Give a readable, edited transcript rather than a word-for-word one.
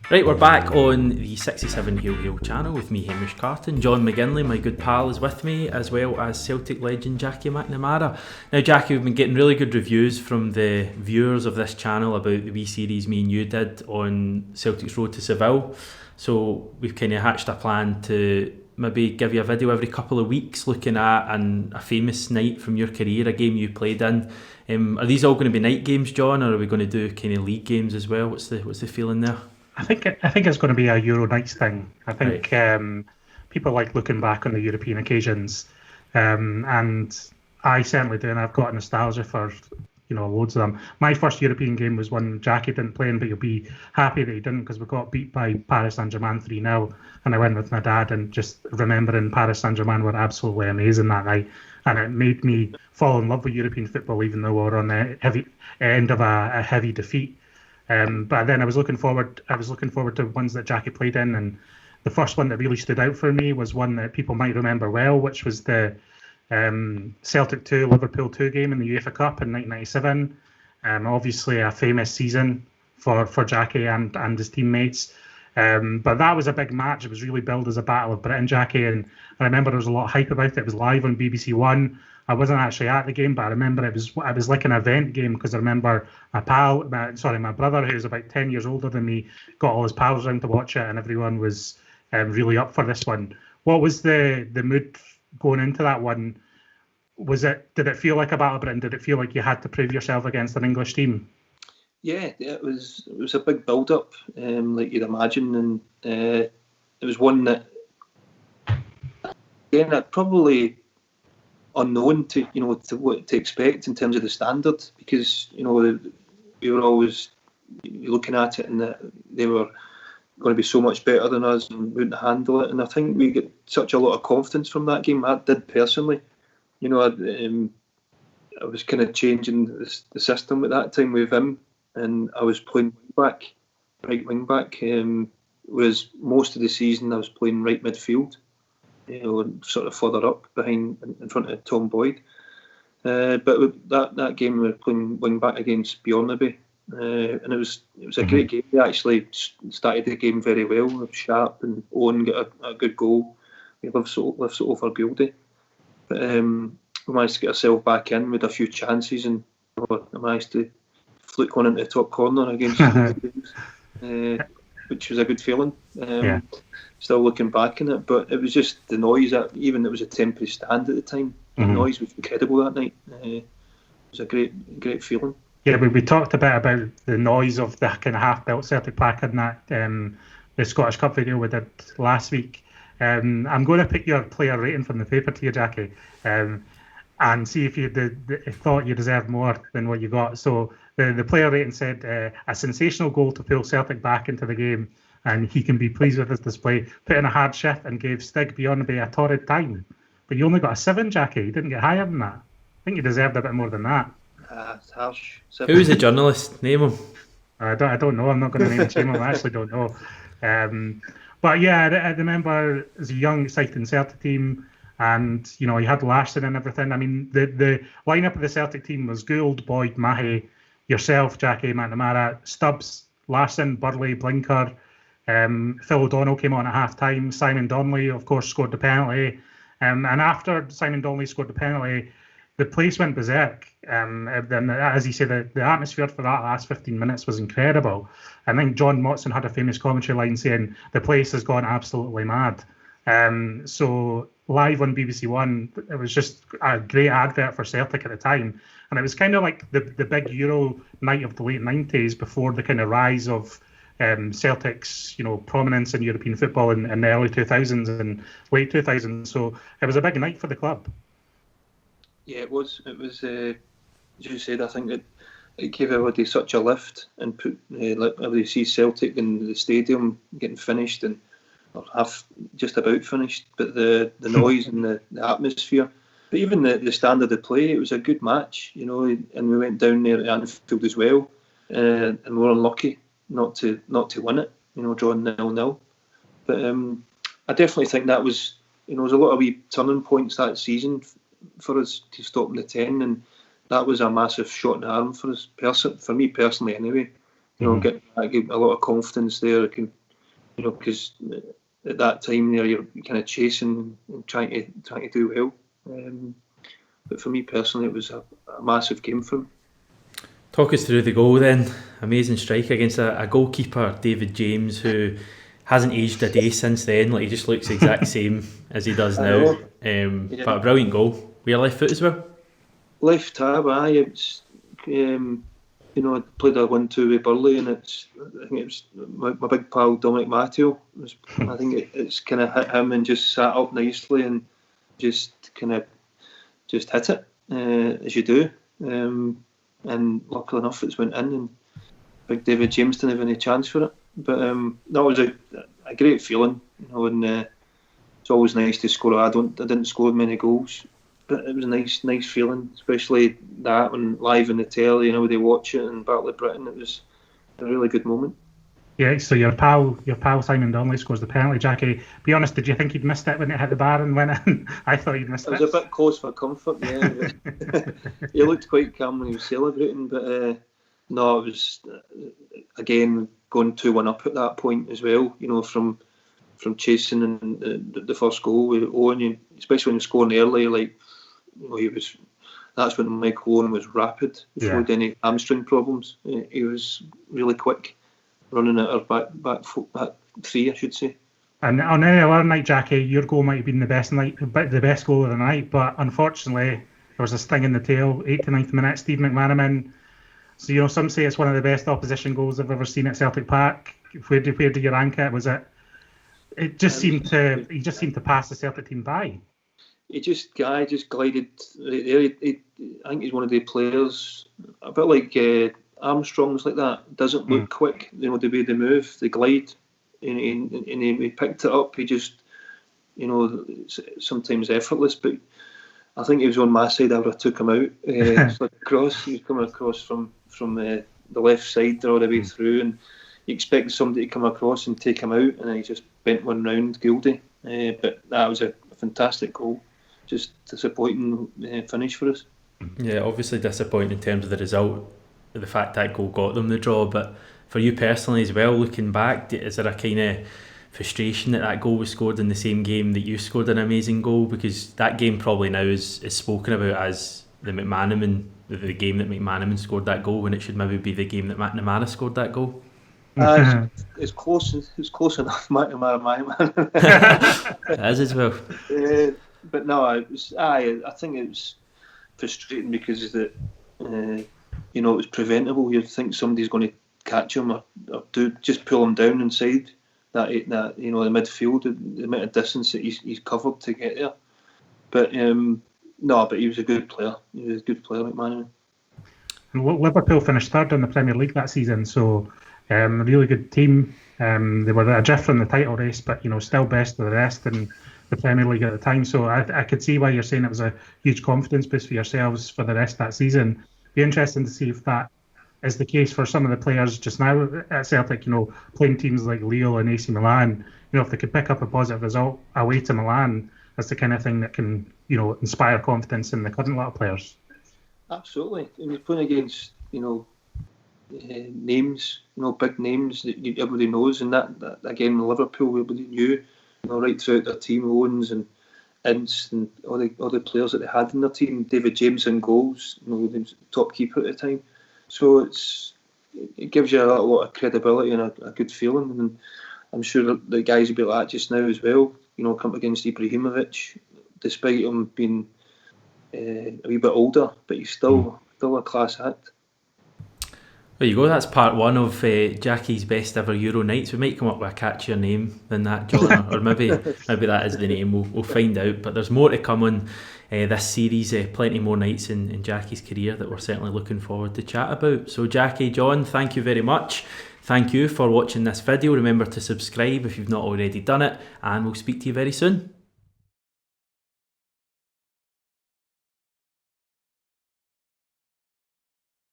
Right, we're back on the 67 Hail Hail channel with me, Hamish Carton. John McGinley, my good pal, is with me, as well as Celtic legend Jackie McNamara. Now, Jackie, we've been getting really good reviews from the viewers of this channel about the wee series me and you did on Celtic's road to Seville. So we've kind of hatched a plan to maybe give you a video every couple of weeks looking at a famous night from your career, a game you played in. Are these all going to be night games, John, or are we going to do kind of league games as well? What's the feeling there? I think it's going to be a Euro nights thing. I think people like looking back on the European occasions, and I certainly do, and I've got nostalgia for loads of them. My first European game was one Jackie didn't play in, but you'll be happy that he didn't, because we got beat by Paris Saint-Germain 3-0, and I went with my dad, and just remembering Paris Saint-Germain were absolutely amazing that night, and it made me fall in love with European football, even though we were on the heavy end of a heavy defeat. But then I was looking forward to ones that Jackie played in, and the first one that really stood out for me was one that people might remember well, which was the Celtic 2 Liverpool 2 game in the UEFA Cup in 1997. Obviously a famous season for Jackie and his teammates. But that was a big match. It was really billed as a Battle of Britain, Jackie, and I remember there was a lot of hype about it. It was live on BBC One. I wasn't actually at the game, but I remember it was like an event game, because I remember my brother, who's about 10 years older than me, got all his pals around to watch it, and everyone was really up for this one. What was the mood going into that one? Did it feel like a Battle of Britain? Did it feel like you had to prove yourself against an English team? Yeah, it was a big build-up, like you'd imagine, and it was one that, again, it probably unknown to what to expect in terms of the standard, because we were always looking at it and that they were going to be so much better than us and wouldn't handle it, and I think we get such a lot of confidence from that game. I did personally. I was kind of changing the system at that time with him, and I was playing right wing back, whereas most of the season I was playing right midfield, sort of further up behind in front of Tom Boyd. But that game we were playing wing back against Bjornaby, and it was a great game. We actually started the game very well. Sharp and Owen got a good goal. We lifts it over Gildy. But we managed to get ourselves back in with a few chances, and I managed to fluke one into the top corner against which was a good feeling. Still looking back on it, but it was just the noise. Even it was a temporary stand at the time. The noise was incredible that night. It was a great feeling. Yeah, we talked a bit about the noise of the kind of half-built Celtic Park in that the Scottish Cup video we did last week. I'm going to pick your player rating from the paper to you, Jackie, and see if you thought you deserved more than what you got. So the player rating said a sensational goal to pull Celtic back into the game, and he can be pleased with his display. Put in a hard shift and gave Stig Bjornaby a torrid time. But you only got a 7, Jackie. You didn't get higher than that. I think you deserved a bit more than that. It's harsh. Who's the journalist? Name him. I don't know. I'm not going to name and shame him. I actually don't know. But yeah, I remember as a young, exciting Celtic team, and you had Larsson and everything. I mean, the lineup of the Celtic team was Gould, Boyd, Mahe, yourself, Jackie, McNamara, Stubbs, Larsson, Burley, Blinker. Phil O'Donnell came on at half-time. Simon Donnelly, of course, scored the penalty. And after Simon Donnelly scored the penalty, the place went berserk. And as you say, the atmosphere for that last 15 minutes was incredible. I think John Motson had a famous commentary line saying, the place has gone absolutely mad. So live on BBC One, it was just a great advert for Celtic at the time. And it was kind of like the big Euro night of the late 90s, before the kind of rise of Celtic's prominence in European football in the early 2000s and late 2000s. So it was a big night for the club. Yeah, it was. It was, as you said, I think it gave everybody such a lift, and put everybody sees Celtic in the stadium getting finished and half just about finished, but the noise and the atmosphere, but even the standard of play, it was a good match, and we went down there at Anfield as well, and we were unlucky not to win it, drawing 0-0. But I definitely think that was, there was a lot of wee turning points that season for us to stop in the 10, and that was a massive shot in the arm for us, for me personally anyway. get a lot of confidence there. Because at that time there you're kind of chasing and trying to do well. But for me personally, it was a massive game for him. Talk us through the goal then. Amazing strike against a goalkeeper, David James, who hasn't aged a day since then. Like, he just looks the exact same as he does now. But a brilliant goal. Were you left foot as well? Left tab, aye. It's I played a 1-2 with Burley, and I think it was my big pal Dominic Matteo. I think it's kind of hit him and just sat up nicely and just hit it as you do. And luckily enough, it's went in, and big David James didn't have any chance for it. But that was a great feeling, and it's always nice to score. I didn't score many goals, but it was a nice feeling, especially that when live in the telly, they watch it and Battle of Britain. It was a really good moment. Yeah, so your pal Simon Donnelly scores the penalty. Jackie, be honest, did you think he'd missed it when it hit the bar and went in? I thought he'd missed it. It was a bit close for comfort, yeah. He looked quite calm when he was celebrating, but no, it was again going 2-1 up at that point as well. From chasing and the first goal with Owen, especially when he was scoring early, that's when Michael Owen was rapid before any hamstring problems. He was really quick, running at our back three, I should say. And on any other night, Jackie, your goal might have been the best goal of the night, but unfortunately there was a sting in the tail. 89th minute, Steve McManaman. So some say it's one of the best opposition goals I've ever seen at Celtic Park. Where do you rank it? Was it? It just seemed to pass the Celtic team by. He just glided right there. I think he's one of the players, a bit like Armstrong's like that. Doesn't look quick. The way they move, they glide, and he picked it up. He just, sometimes effortless, but I think he was on my side. I would have took him out. Across, he was coming across from the left side all the way through, and you expect somebody to come across and take him out, and he just bent one round, Gildy. But that was a fantastic goal. Just disappointing finish for us. Yeah, obviously disappointing in terms of the result, the fact that goal got them the draw. But for you personally as well, looking back, is there a kind of frustration that goal was scored in the same game that you scored an amazing goal? Because that game probably now is spoken about as the game that McManaman scored that goal, when it should maybe be the game that McNamara scored that goal. It's close enough, McNamara, my man. As as well. But no, I think it was frustrating because it was preventable. You'd think somebody's going to catch him or just pull him down inside that the midfield, the amount of distance that he's covered to get there. But but he was a good player. He was a good player, McManaman. Liverpool finished third in the Premier League that season, so a really good team. They were adrift from the title race, but still best of the rest in the Premier League at the time. So I could see why you're saying it was a huge confidence boost for yourselves for the rest of that season. Be interesting to see if that is the case for some of the players just now at Celtic. Playing teams like Lille and AC Milan. If they could pick up a positive result away to Milan, that's the kind of thing that can inspire confidence in the current lot of players. Absolutely, and you're playing against names, big names that everybody knows, and that again, Liverpool, everybody knew, right throughout their team, Owens and Ince and all the players that they had in their team. David James in goals, he was the top keeper at the time. So it gives you a lot of credibility and a good feeling, and I'm sure the guys will be like that just now as well. Come against Ibrahimovic, despite him being a wee bit older, but he's still a class act. There you go, that's part one of Jackie's best ever Euro nights. We might come up with a catchier name than that, John, or maybe that is the name. We'll find out. But there's more to come on this series, plenty more nights in Jackie's career that we're certainly looking forward to chat about. So Jackie, John, thank you very much. Thank you for watching this video. Remember to subscribe if you've not already done it, and we'll speak to you very soon.